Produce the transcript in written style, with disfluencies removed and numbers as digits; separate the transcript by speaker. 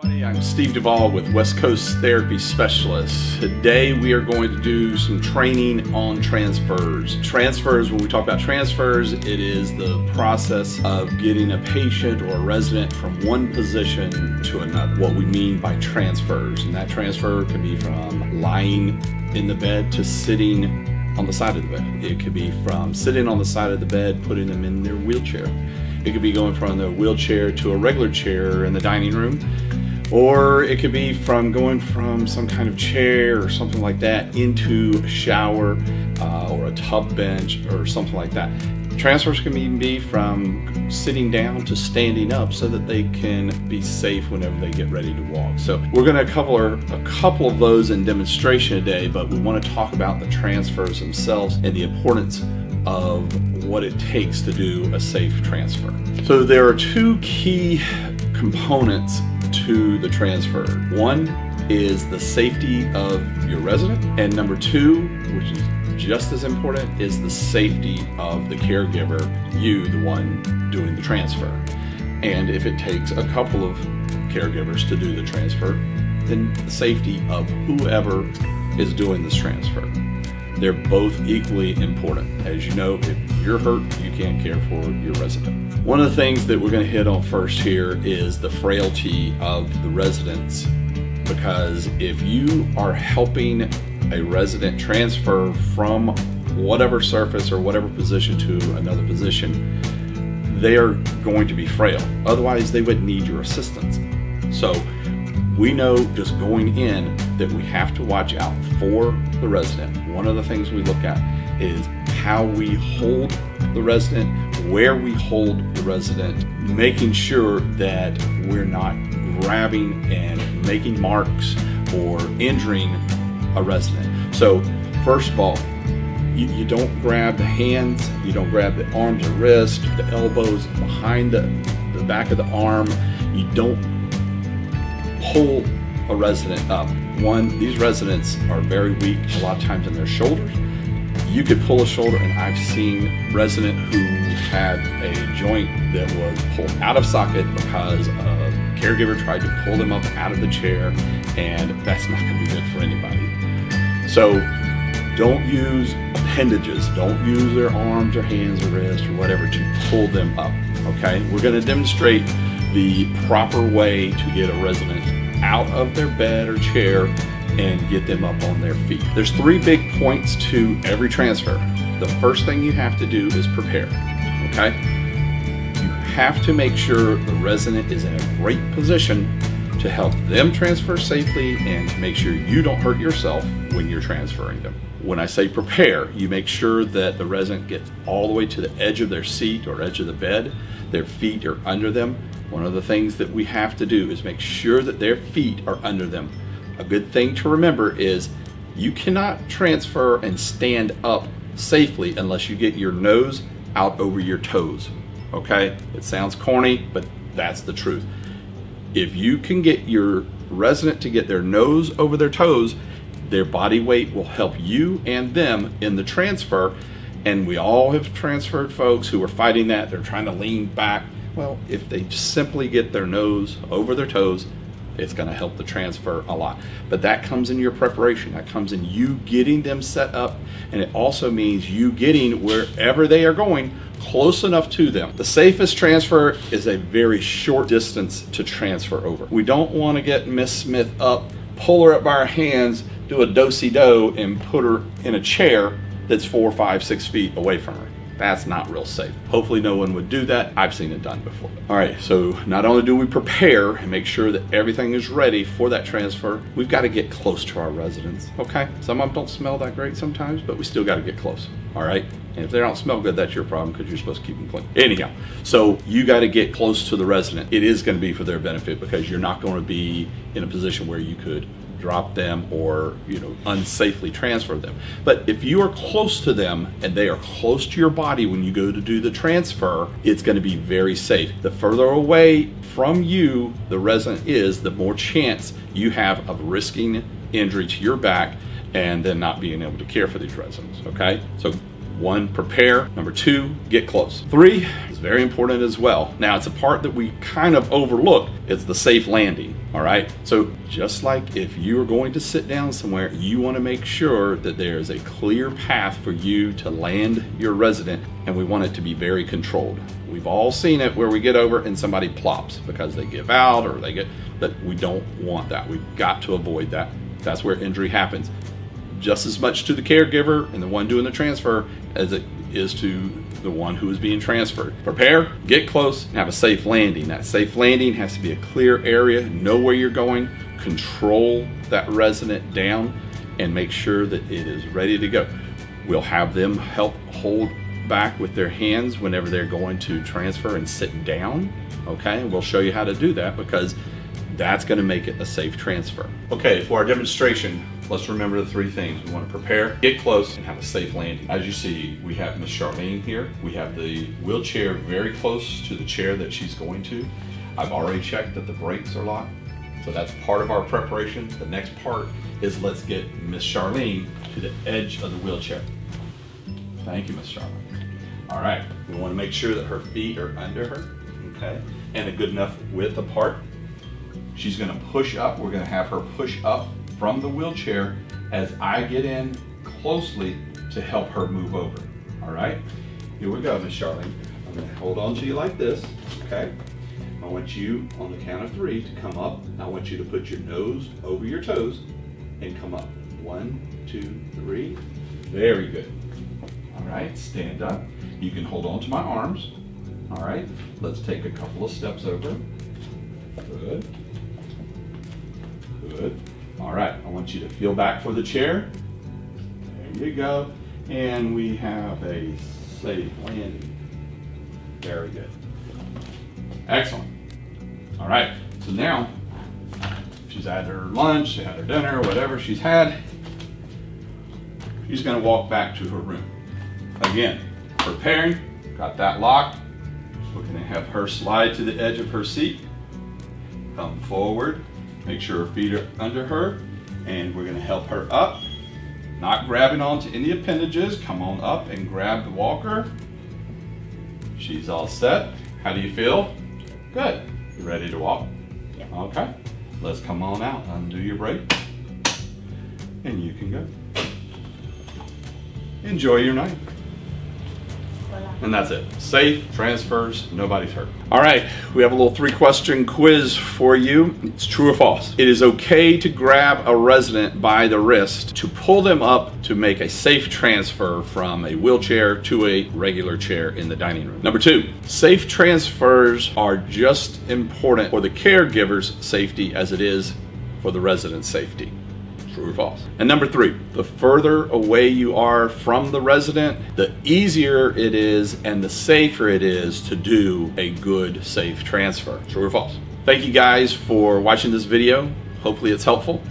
Speaker 1: I'm Steve Duvall with West Coast Therapy Specialists. Today we are going to do some training on transfers. Transfers, when we talk about transfers, it is the process of getting a patient or a resident from one position to another. What we mean by transfers, and that transfer can be from lying in the bed to sitting on the side of the bed. It could be from sitting on the side of the bed, putting them in their wheelchair. It could be going from the wheelchair to a regular chair in the dining room. Or it could be from going from some kind of chair or something like that into a shower or a tub bench or something like that. Transfers can even be from sitting down to standing up so that they can be safe whenever they get ready to walk. So we're going to cover a couple of those in demonstration today, but we want to talk about the transfers themselves and the importance of what it takes to do a safe transfer. So there are two key components to the transfer. One is the safety of your resident, and number two, which is just as important, is the safety of the caregiver, you, the one doing the transfer. And if it takes a couple of caregivers to do the transfer, then the safety of whoever is doing this transfer. They're both equally important. As you know, if you're hurt, you can't care for your resident. One of the things that we're going to hit on first here is the frailty of the residents, because if you are helping a resident transfer from whatever surface or whatever position to another position, they are going to be frail. Otherwise, they would need your assistance. So we know just going in that we have to watch out for the resident. One of the things we look at is how we hold the resident, where we hold the resident, making sure that we're not grabbing and making marks or injuring a resident. So first of all, you don't grab the hands, you don't grab the arms or wrists, the elbows behind the back of the arm. You don't pull a resident up. One, these residents are very weak a lot of times in their shoulders. You could pull a shoulder, and I've seen a resident who had a joint that was pulled out of socket because a caregiver tried to pull them up out of the chair, and that's not going to be good for anybody. So don't use appendages, don't use their arms or hands or wrists or whatever to pull them up, okay? We're going to demonstrate the proper way to get a resident out of their bed or chair and get them up on their feet. There's three big points to every transfer. The first thing you have to do is prepare, okay? You have to make sure the resident is in a great position to help them transfer safely and to make sure you don't hurt yourself when you're transferring them. When I say prepare, you make sure that the resident gets all the way to the edge of their seat or edge of the bed, their feet are under them. One of the things that we have to do is make sure that their feet are under them. A good thing to remember is you cannot transfer and stand up safely unless you get your nose out over your toes, okay? It sounds corny, but that's the truth. If you can get your resident to get their nose over their toes, their body weight will help you and them in the transfer. And we all have transferred folks who are fighting that. They're trying to lean back. Well, if they simply get their nose over their toes, it's going to help the transfer a lot. But that comes in your preparation. That comes in you getting them set up, and it also means you getting wherever they are going close enough to them. The safest transfer is a very short distance to transfer over. We don't want to get Miss Smith up, pull her up by her hands, do a do-si-do, and put her in a chair that's 4, 5, 6 feet away from her. That's not real safe. Hopefully no one would do that. I've seen it done before. All right, so not only do we prepare and make sure that everything is ready for that transfer, we've got to get close to our residents, okay? Some of them don't smell that great sometimes, but we still got to get close, all right? And if they don't smell good, that's your problem because you're supposed to keep them clean. Anyhow, so you got to get close to the resident. It is going to be for their benefit because you're not going to be in a position where you could drop them or unsafely transfer them. But if you are close to them and they are close to your body when you go to do the transfer, it's going to be very safe. The further away from you the resident is, the more chance you have of risking injury to your back and then not being able to care for these residents, okay? So 1, prepare. Number 2, get close. 3 is very important as well. Now, it's a part that we kind of overlook. It's the safe landing, all right? So just like if you are going to sit down somewhere, you want to make sure that there is a clear path for you to land your resident, and we want it to be very controlled. We've all seen it where we get over and somebody plops because they give out or they get, but we don't want that. We've got to avoid that. That's where injury happens. Just as much to the caregiver and the one doing the transfer as it is to the one who is being transferred. Prepare, get close, and have a safe landing. That safe landing has to be a clear area, know where you're going, control that resident down, and make sure that it is ready to go. We'll have them help hold back with their hands whenever they're going to transfer and sit down, okay? And we'll show you how to do that because that's gonna make it a safe transfer. Okay, for our demonstration, let's remember the three things. We want to prepare, get close, and have a safe landing. As you see, we have Miss Charlene here. We have the wheelchair very close to the chair that she's going to. I've already checked that the brakes are locked, so that's part of our preparation. The next part is let's get Miss Charlene to the edge of the wheelchair. Thank you, Miss Charlene. All right, we want to make sure that her feet are under her, okay, and a good enough width apart. She's gonna push up. We're gonna have her push up from the wheelchair as I get in closely to help her move over. All right, here we go, Miss Charlene. I'm gonna hold on to you like this, okay? I want you on the count of 3 to come up. I want you to put your nose over your toes and come up. 1, 2, 3. Very good. All right, stand up. You can hold on to my arms. All right, let's take a couple of steps over. Good. Good. All right, I want you to feel back for the chair. There you go. And we have a safe landing. Very good. Excellent. All right, so now she's had her lunch, she had her dinner, whatever she's had. She's gonna walk back to her room. Again, preparing, got that locked. We're gonna have her slide to the edge of her seat, come forward, make sure her feet are under her, and we're gonna help her up, not grabbing onto any appendages. Come on up and grab the walker. She's all set. How do you feel? Good. You ready to walk?
Speaker 2: Yeah.
Speaker 1: Okay. Let's come on out, undo your brake, and you can go. Enjoy your night. And that's it. Safe transfers, nobody's hurt. All right, we have a little 3-question quiz for you. It's true or false. It is okay to grab a resident by the wrist to pull them up to make a safe transfer from a wheelchair to a regular chair in the dining room. Number 2, safe transfers are just important for the caregiver's safety as it is for the resident's safety. True or false? And number 3, the further away you are from the resident, the easier it is and the safer it is to do a good, safe transfer. True or false? Thank you guys for watching this video. Hopefully it's helpful.